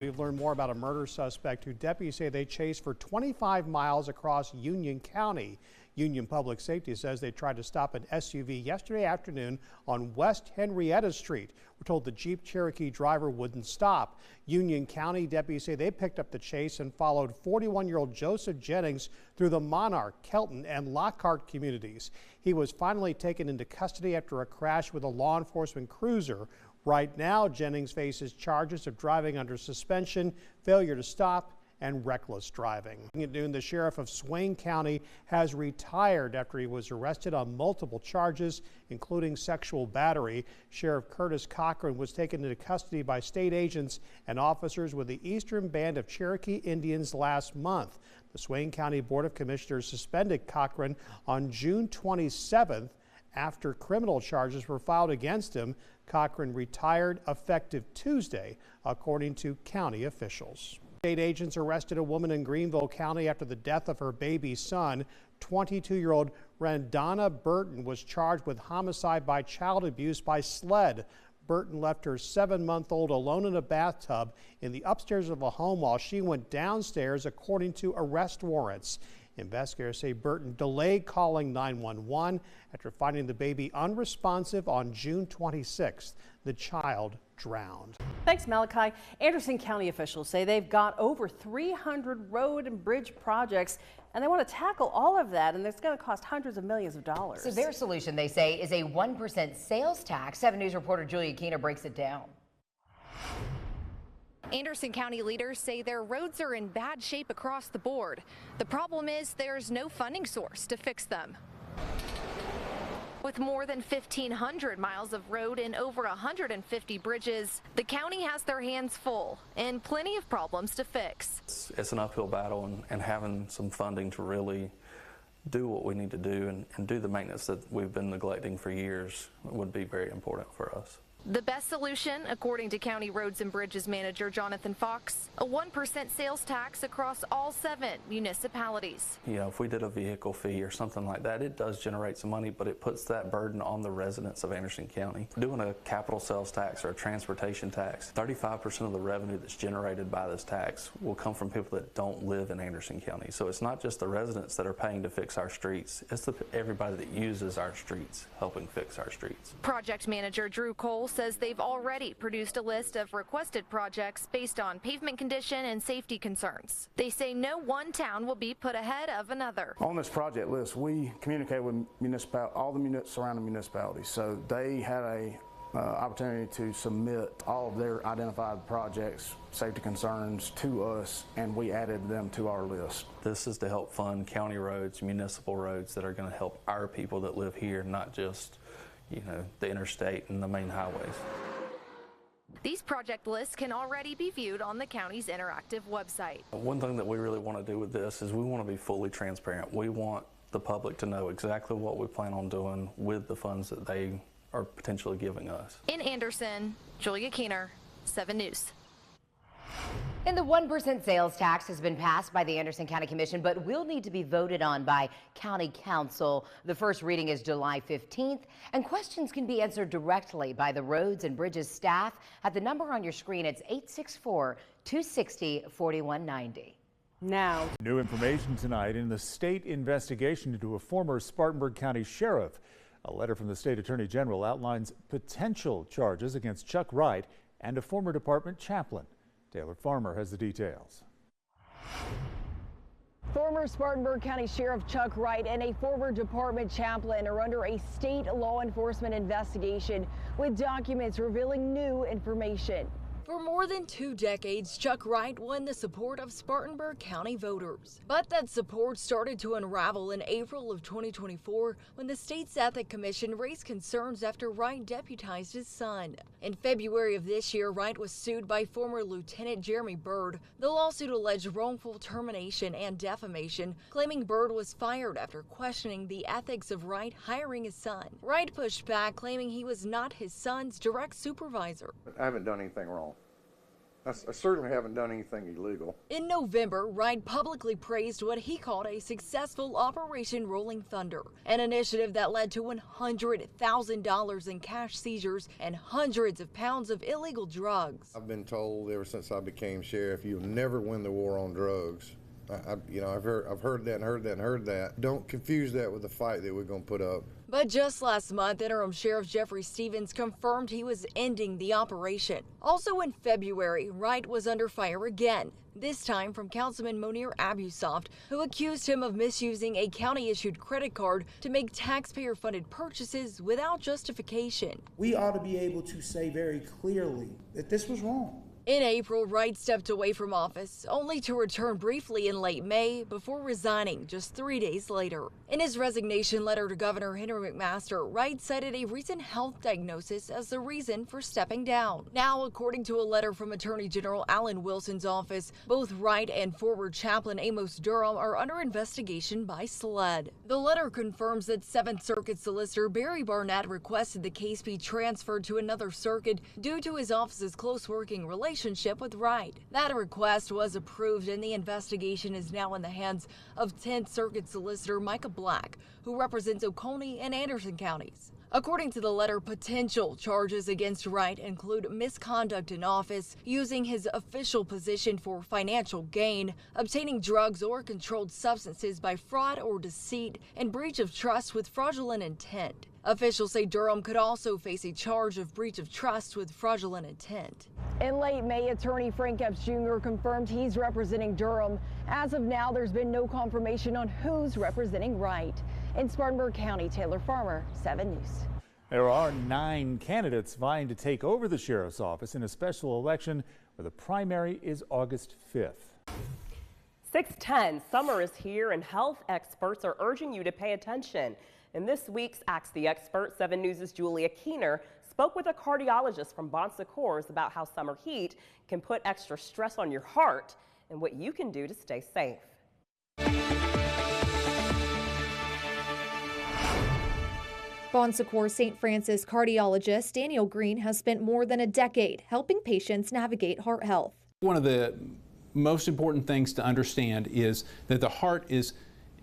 We've learned more about a murder suspect who deputies say they chased for 25 miles across Union County. Union Public Safety says they tried to stop an SUV yesterday afternoon on West Henrietta Street. We're told the Jeep Cherokee driver wouldn't stop. Union County deputies say they picked up the chase and followed 41-year-old Joseph Jennings through the Monarch, Kelton, and Lockhart communities. He was finally taken into custody after a crash with a law enforcement cruiser. Right now, Jennings faces charges of driving under suspension, failure to stop, and reckless driving. At noon, the sheriff of Swain County has retired after he was arrested on multiple charges, including sexual battery. Sheriff Curtis Cochran was taken into custody by state agents and officers with the Eastern Band of Cherokee Indians last month. The Swain County Board of Commissioners suspended Cochran on June 27th after criminal charges were filed against him. Cochran retired effective Tuesday, according to county officials. State agents arrested a woman in Greenville County after the death of her baby son. 22-year-old Randonna Burton was charged with homicide by child abuse by sled. Burton left her 7-month-old alone in a bathtub in the upstairs of a home while she went downstairs, according to arrest warrants. Investigators say Burton delayed calling 911 after finding the baby unresponsive on June 26th. The child drowned. Thanks, Malachi. Anderson County officials say they've got over 300 road and bridge projects, and they want to tackle all of that, and it's going to cost hundreds of millions of dollars. So their solution, they say, is a 1% sales tax. 7 News reporter Julia Keener breaks it down. Anderson County leaders say their roads are in bad shape across the board. The problem is there's no funding source to fix them. With more than 1,500 miles of road and over 150 bridges, the county has their hands full and plenty of problems to fix. It's an uphill battle, and having some funding to really do what we need to do and do the maintenance that we've been neglecting for years would be very important for us. The best solution, according to County Roads and Bridges Manager Jonathan Fox, a 1% sales tax across all 7 municipalities. You know, if we did a vehicle fee or something like that, it does generate some money, but it puts that burden on the residents of Anderson County. Doing a capital sales tax or a transportation tax, 35% of the revenue that's generated by this tax will come from people that don't live in Anderson County. So it's not just the residents that are paying to fix our streets, it's everybody that uses our streets helping fix our streets. Project Manager Drew Cole says they've already produced a list of requested projects based on pavement condition and safety concerns. They say no one town will be put ahead of another. On this project list, we communicate with all the surrounding municipalities, so they had a opportunity to submit all of their identified projects, safety concerns to us, and we added them to our list. This is to help fund county roads, municipal roads that are going to help our people that live here, not just the interstate and the main highways. These project lists can already be viewed on the county's interactive website. One thing that we really want to do with this is we want to be fully transparent. We want the public to know exactly what we plan on doing with the funds that they are potentially giving us. In Anderson, Julia Keener, 7 News. And the 1% sales tax has been passed by the Anderson County Commission, but will need to be voted on by County Council. The first reading is July 15th, and questions can be answered directly by the Roads and Bridges staff at the number on your screen. It's 864-260-4190. Now, new information tonight in the state investigation into a former Spartanburg County sheriff. A letter from the state attorney general outlines potential charges against Chuck Wright and a former department chaplain. Taylor Farmer has the details. Former Spartanburg County Sheriff Chuck Wright and a former department chaplain are under a state law enforcement investigation with documents revealing new information. For more than 2 decades, Chuck Wright won the support of Spartanburg County voters. But that support started to unravel in April of 2024 when the state's Ethics Commission raised concerns after Wright deputized his son. In February of this year, Wright was sued by former Lieutenant Jeremy Byrd. The lawsuit alleged wrongful termination and defamation, claiming Byrd was fired after questioning the ethics of Wright hiring his son. Wright pushed back, claiming he was not his son's direct supervisor. I haven't done anything wrong. I certainly haven't done anything illegal. In November, Wright publicly praised what he called a successful Operation Rolling Thunder, an initiative that led to $100,000 in cash seizures and hundreds of pounds of illegal drugs. I've been told ever since I became sheriff, you'll never win the war on drugs. I've heard that. Don't confuse that with the fight that we're going to put up. But just last month, Interim Sheriff Jeffrey Stevens confirmed he was ending the operation. Also in February, Wright was under fire again, this time from Councilman Monir Abusoft, who accused him of misusing a county-issued credit card to make taxpayer-funded purchases without justification. We ought to be able to say very clearly that this was wrong. In April, Wright stepped away from office, only to return briefly in late May before resigning just 3 days later. In his resignation letter to Governor Henry McMaster, Wright cited a recent health diagnosis as the reason for stepping down. Now, according to a letter from Attorney General Alan Wilson's office, both Wright and former chaplain Amos Durham are under investigation by SLED. The letter confirms that 7th Circuit Solicitor Barry Barnett requested the case be transferred to another circuit due to his office's close working relationship with Wright. That request was approved and the investigation is now in the hands of 10th Circuit Solicitor Micah Black, who represents Oconee and Anderson counties. According to the letter, potential charges against Wright include misconduct in office, using his official position for financial gain, obtaining drugs or controlled substances by fraud or deceit, and breach of trust with fraudulent intent. Officials say Durham could also face a charge of breach of trust with fraudulent intent. In late May, attorney Frank Epps Jr. confirmed he's representing Durham. As of now, there's been no confirmation on who's representing Wright. In Spartanburg County, Taylor Farmer, 7 News. There are 9 candidates vying to take over the sheriff's office in a special election where the primary is August 5th. 6:10, summer is here and health experts are urging you to pay attention. In this week's Ask the Expert, 7 News' Julia Keener spoke with a cardiologist from Bon Secours about how summer heat can put extra stress on your heart and what you can do to stay safe. Bon Secours St. Francis cardiologist Daniel Green has spent more than a decade helping patients navigate heart health. One of the most important things to understand is that the heart is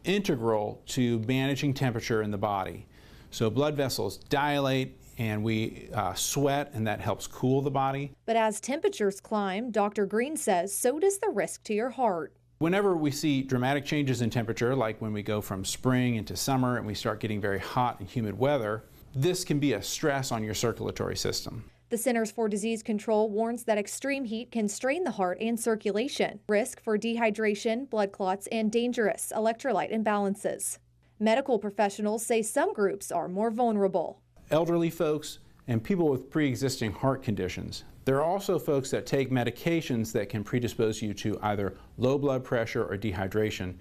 integral to managing temperature in the body. So blood vessels dilate and we sweat, and that helps cool the body. But as temperatures climb, Dr. Green says so does the risk to your heart. Whenever we see dramatic changes in temperature, like when we go from spring into summer and we start getting very hot and humid weather, this can be a stress on your circulatory system. The Centers for Disease Control warns that extreme heat can strain the heart and circulation, risk for dehydration, blood clots, and dangerous electrolyte imbalances. Medical professionals say some groups are more vulnerable. Elderly folks and people with pre-existing heart conditions. There are also folks that take medications that can predispose you to either low blood pressure or dehydration.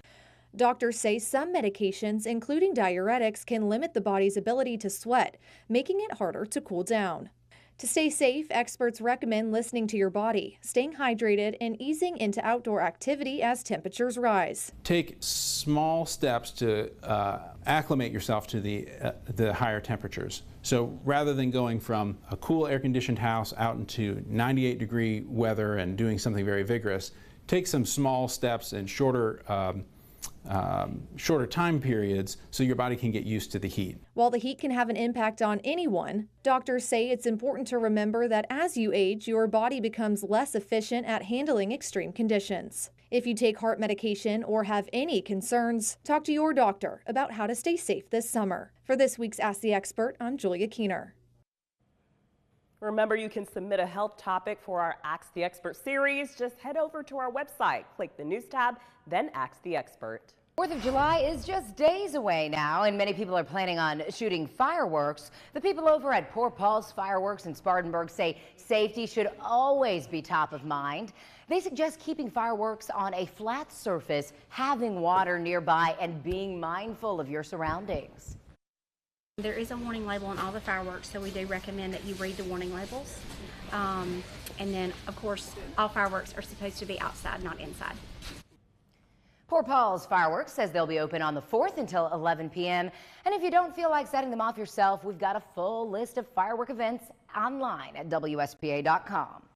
Doctors say some medications, including diuretics, can limit the body's ability to sweat, making it harder to cool down. To stay safe, experts recommend listening to your body, staying hydrated, and easing into outdoor activity as temperatures rise. Take small steps to acclimate yourself to the higher temperatures. So rather than going from a cool air-conditioned house out into 98-degree weather and doing something very vigorous, take some small steps in shorter time periods so your body can get used to the heat. While the heat can have an impact on anyone, doctors say it's important to remember that as you age, your body becomes less efficient at handling extreme conditions. If you take heart medication or have any concerns, talk to your doctor about how to stay safe this summer. For this week's Ask the Expert, I'm Julia Keener. Remember, you can submit a health topic for our Ask the Expert series. Just head over to our website, click the News tab, then Ask the Expert. 4th of July is just days away now, and many people are planning on shooting fireworks. The people over at Poor Paul's Fireworks in Spartanburg say safety should always be top of mind. They suggest keeping fireworks on a flat surface, having water nearby, and being mindful of your surroundings. There is a warning label on all the fireworks, so we do recommend that you read the warning labels. And then, of course, all fireworks are supposed to be outside, not inside. Poor Paul's Fireworks says they'll be open on the 4th until 11 p.m. And if you don't feel like setting them off yourself, we've got a full list of firework events online at WSPA.com.